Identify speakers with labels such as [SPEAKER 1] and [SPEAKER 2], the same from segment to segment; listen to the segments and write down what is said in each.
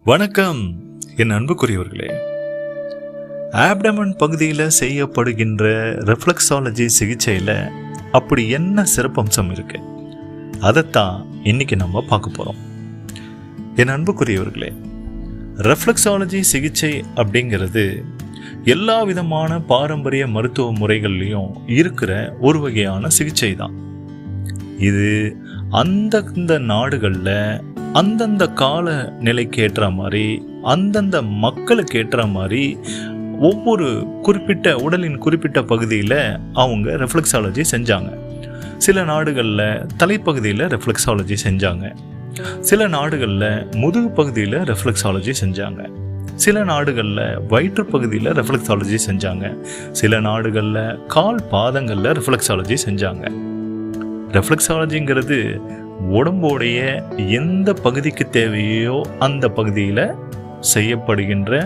[SPEAKER 1] வணக்கம் என் அன்புக்குரியவர்களே. ஆப்டமன் பகுதியில் செய்யப்படுகின்ற ரெஃப்ளெக்ஸாலஜி சிகிச்சையில் அப்படி என்ன சிறப்பம்சம் இருக்கு, அதைத்தான் இன்னைக்கு நம்ம பார்க்க போகிறோம். என் அன்புக்குரியவர்களே, ரெஃப்ளெக்ஸாலஜி சிகிச்சை அப்படிங்கிறது எல்லா விதமான பாரம்பரிய மருத்துவ முறைகள்லையும் இருக்கிற ஒரு வகையான சிகிச்சை தான். இது அந்தந்த நாடுகளில் அந்தந்த கால நிலைக்கு ஏற்ற மாதிரி, அந்தந்த மக்களுக்கு ஏற்ற மாதிரி ஒவ்வொரு குறிப்பிட்ட உடலின் குறிப்பிட்ட பகுதியில் அவங்க ரெஃப்ளெக்ஸாலஜி செஞ்சாங்க. சில நாடுகளில் தலைப்பகுதியில் ரெஃப்ளெக்ஸாலஜி செஞ்சாங்க, சில நாடுகளில் முதுகு பகுதியில் ரெஃப்ளெக்ஸாலஜி செஞ்சாங்க, சில நாடுகளில் வயிற்று பகுதியில் ரெஃப்ளெக்ஸாலஜி செஞ்சாங்க, சில நாடுகளில் கால் பாதங்களில் ரெஃப்ளெக்ஸாலஜி செஞ்சாங்க. ரெஃப்ளெக்ஸாலஜிங்கிறது உடம்போடைய எந்த பகுதிக்கு தேவையோ அந்த பகுதியில் செய்யப்படுகின்ற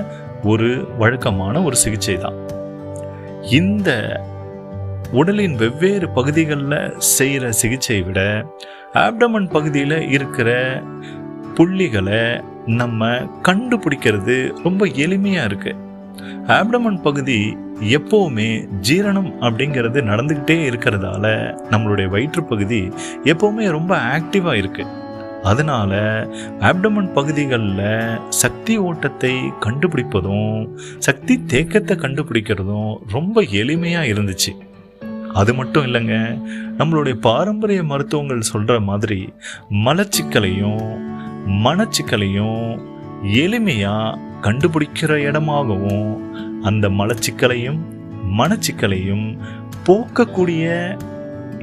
[SPEAKER 1] ஒரு வழக்கமான ஒரு சிகிச்சை தான். இந்த உடலின் வெவ்வேறு பகுதிகளில் செய்கிற சிகிச்சையை விட ஆப்டமன் பகுதியில் இருக்கிற புள்ளிகளை நம்ம கண்டுபிடிக்கிறது ரொம்ப எளிமையாக இருக்குது. ஆப்டமன் பகுதி எப்போவுமே ஜீரணம் அப்படிங்கிறது நடந்துக்கிட்டே இருக்கிறதால நம்மளுடைய வயிற்றுப்பகுதி எப்போவுமே ரொம்ப ஆக்டிவாக இருக்குது. அதனால் ஆப்டமன் பகுதிகளில் சக்தி ஓட்டத்தை கண்டுபிடிப்பதும் சக்தி தேக்கத்தை கண்டுபிடிக்கிறதும் ரொம்ப எளிமையாக இருந்துச்சு. அது மட்டும் இல்லைங்க, நம்மளுடைய பாரம்பரிய மருத்துவங்கள் சொல்கிற மாதிரி மலச்சிக்கலையும் மனச்சிக்கலையும் எளிமையாக கண்டுபிடிக்கிற இடமாகவும் அந்த மலச்சிக்கலையும் மனச்சிக்கலையும் போக்கக்கூடிய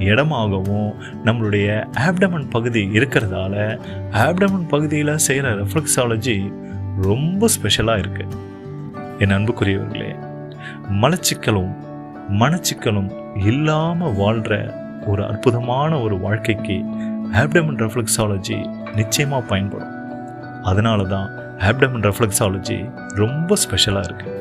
[SPEAKER 1] இடமாகவும் நம்மளுடைய ஆப்டமன் பகுதி இருக்கிறதால ஆப்டமன் பகுதியில் செய்கிற ரெஃப்ளெக்ஸாலஜி ரொம்ப ஸ்பெஷலாக இருக்குது. என் அன்புக்குரியவர்களே, மலச்சிக்கலும் மனச்சிக்கலும் இல்லாமல் வாழ்கிற ஒரு அற்புதமான ஒரு வாழ்க்கைக்கு ஆப்டமன் ரெஃப்ளெக்ஸாலஜி நிச்சயமாக பயன்படும். அதனால தான் ஆப்டமன் ரெஃப்ளெக்ஸாலஜி ரொம்ப ஸ்பெஷலாக இருக்குது.